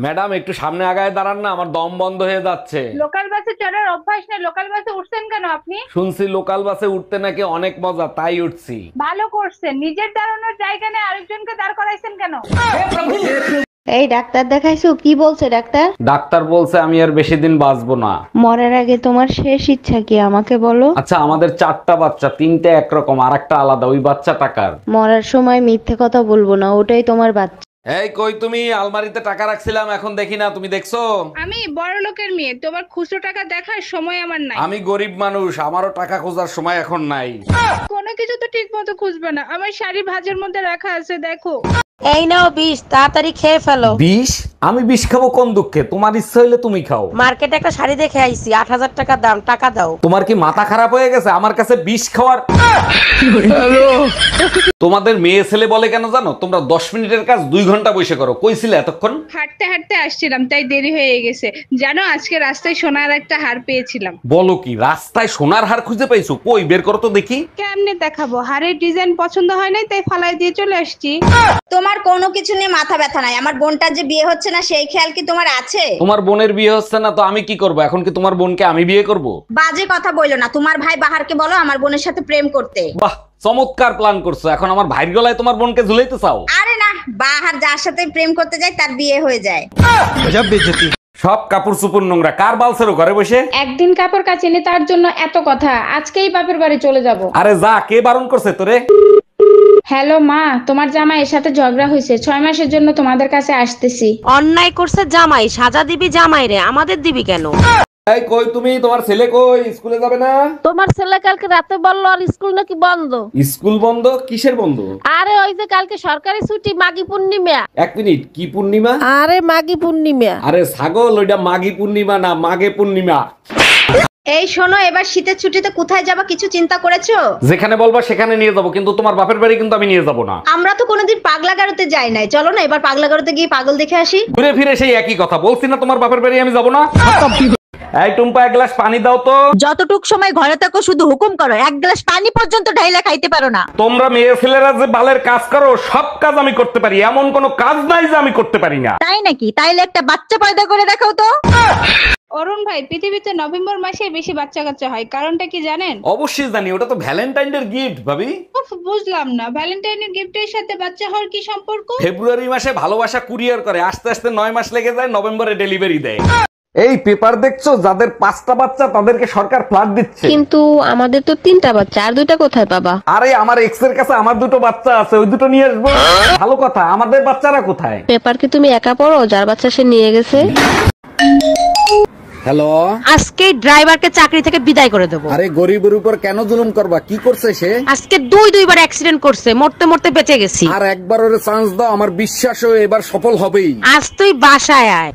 Madam একটু সামনে আগায় দাঁড়ান না, আমার দম বন্ধ হয়ে যাচ্ছে। লোকাল বাসে চড়ার অভ্যাস নেই, লোকাল বাসে উঠছেন কেন আপনি? শুনছি লোকাল বাসে উঠতে নাকি অনেক মজা, তাই উঠছি। ভালো করছেন, নিজের দাঁড়ানোর জায়গা নেই আরেকজনকে দাঁড় করাইছেন কেন? এই ডাক্তার দেখাইছো? কি বলছে ডাক্তার? ডাক্তার বলছে আমি আর বেশি দিন বাঁচবো না। মরার আগে তোমার শেষ ইচ্ছা কি আমাকে বলো? আচ্ছা, আমাদের 4টা বাচ্চা, 3টে একরকম আর একটা আলাদা, ওই বাচ্চা টাকার। মরার সময় মিথ্যে কথা বলবো না, ওটাই তোমার বাচ্চা। এই কই তুমি? আলমারিতে টাকা রাখছিলাম, এখন দেখি না, তুমি দেখছো? আমি বড় লোকের মেয়ে, তোমার খুচরো টাকা দেখার সময় আমার নাই। আমি গরিব মানুষ, আমারও টাকা খোঁজার সময় এখন নাই। কোনো কিছু তো ঠিক মতো খুঁজবে না, আমার শাড়ি ভাঁজের মধ্যে রাখা আছে দেখো। এই নাও বিষ, তাড়াতাড়ি খেয়ে ফেলো। বিষ? আমি বিষ খাবো কোন দুঃখে? তোমার ইচ্ছা হইলে তুমি খাও। মার্কেটে একটা শাড়ি দেখে আইছি, 8,000 টাকা দাম, টাকা দাও। তোমার কি মাথা খারাপ হয়ে গেছে আমার কাছে বিষ খাওয়ার? তোমাদের মেয়ে ছেলে বলে কেন জানো? তোমরা 10 মিনিটের কাজ 2 ঘন্টা বসে করো। কইছিলে এতক্ষণ? হাঁটতে হাঁটতে আসছিলাম তাই দেরি হয়ে গেছে। জানো আজকে রাস্তায় সোনার একটা হার পেয়েছিলাম। বলো কি? রাস্তায় সোনার হার খুঁজে পাইছো? কই বের করো তো দেখি। কেমনে দেখাবো? হারের ডিজাইন পছন্দ হয় নাই তাই ফালাই দিয়ে চলে আসছি। তোমার কোনো কিছু নিয়ে মাথা ব্যথা নাই, আমার বোনটার যে বিয়ে হচ্ছে না সেই খেয়াল কি তোমার আছে? তোমার বোনের বিয়ে হচ্ছে না তো আমি কি করব? এখন কি তোমার বোনকে আমি বিয়ে করব? বাজে কথা বইলো না, তোমার ভাই বাহারকে বলো আমার বোনের সাথে প্রেম করতে। বাহ, চমৎকার প্ল্যান করছো। এখন আমার ভাইয়ের গলায় তোমার বোনকে ঝুলাইতে চাও? আরে না, বাহার যার সাথে প্রেম করতে যায় তার বিয়ে হয়ে যায়। সব কাপড় চুপুর নোংরা, কার বালছেরো ঘরে বসে? একদিন কাপড় কাচিনি তার জন্য এত কথা, আজকেই বাপের বাড়ি চলে যাব। আরে যা, কে বারণ করছে তোরে? হ্যালো মা, তোমার জামাইয়ের সাথে ঝগড়া হয়েছে, 6 মাসের জন্য তোমাদের কাছে আসতেছি। অন্যায় করছে জামাই, সাজা দিবি জামাই রে, আমাদের দিবি কেন? এই কই তুমি? তোমার ছেলে কই? স্কুলে যাবে না? তোমার ছেলে কালকে রাতে বললো আর স্কুল নাকি বন্ধ। স্কুল বন্ধ? কিসের বন্ধ? আরে ওই যে কালকে সরকারি ছুটি, মাঘী পূর্ণিমা। 1 মিনিট, কি পূর্ণিমা? আরে মাঘী পূর্ণিমা। আরে ছাগল, ওইটা মাঘী পূর্ণিমা না, মাঘে পূর্ণিমা। এই শোনো, এবার শীতের ছুটিতে কোথায় যাবা কিছু চিন্তা করেছো? যেখানে বলবা সেখানে নিয়ে যাব, কিন্তু তোমার বাপের বাড়ি কিন্তু আমি নিয়ে যাব না। আমরা তো কোনোদিন পাগলা গারোতে যাই নাই, চলো না এবার পাগলা গারোতে গিয়ে পাগল দেখে আসি। ঘুরে ফিরে সেই একই কথা বলছি না, তোমার বাপের বাড়ি আমি যাব না। এই টুম্পা, 1 গ্লাস পানি দাও তো। যতটুক সময় ঘরে থাকো শুধু হুকুম করো, 1 গ্লাস পানি পর্যন্ত ঢাইলা খাইতে পারো না। তোমরা মেয়ে ছেলেরা যে বালের কাজ করো, সব কাজ আমি করতে পারি, এমন কোনো কাজ নাই যে আমি করতে পারি না। তাই নাকি? তাইলে একটা বাচ্চা পয়দা করে দেখাও তো। অরুণ ভাই, পৃথিবীতে নভেম্বর মাসে বেশি বাচ্চা কাচ্চা হয়, কারণটা কি জানেন? অবশ্যই জানি, ওটা তো ভ্যালেন্টাইনের গিফট ভাবি। উফ, বুঝলাম না, ভ্যালেন্টাইনের গিফটের সাথে বাচ্চা হওয়ার কি সম্পর্ক? ফেব্রুয়ারি মাসে ভালোবাসা কুরিয়ার করে, আস্তে আস্তে 9 মাস লেগে যায়, নভেম্বরে ডেলিভারি দেয়। এই পেপার দেখছো? যাদের 5টা বাচ্চা তাদেরকে সরকার ফ্ল্যাট দিচ্ছে। কিন্তু আমাদের তো 3টা বাচ্চা, আর 2টা কোথায় পাবা? আরে আমার এক্স এর কাছে আমার 2টো বাচ্চা আছে, ওই 2টো নিয়ে আসবো। ভালো কথা, আমাদের বাচ্চারা কোথায়? পেপার কি তুমি একা পড়ো? যার বাচ্চা সে নিয়ে গেছে। হ্যালো, আজকে ড্রাইভারকে চাকরি থেকে বিদায় করে দেবো। আরে গরিবের উপর কেন জুলুম করবা? কি করছে সে? আজকে 2বার অ্যাক্সিডেন্ট করছে, মরতে মরতে বেঁচে গেছি। আর একবার ওরে চান্স দাও, আমার বিশ্বাস ও এবার সফল হবেই। আজ তুই বাসায় আয়।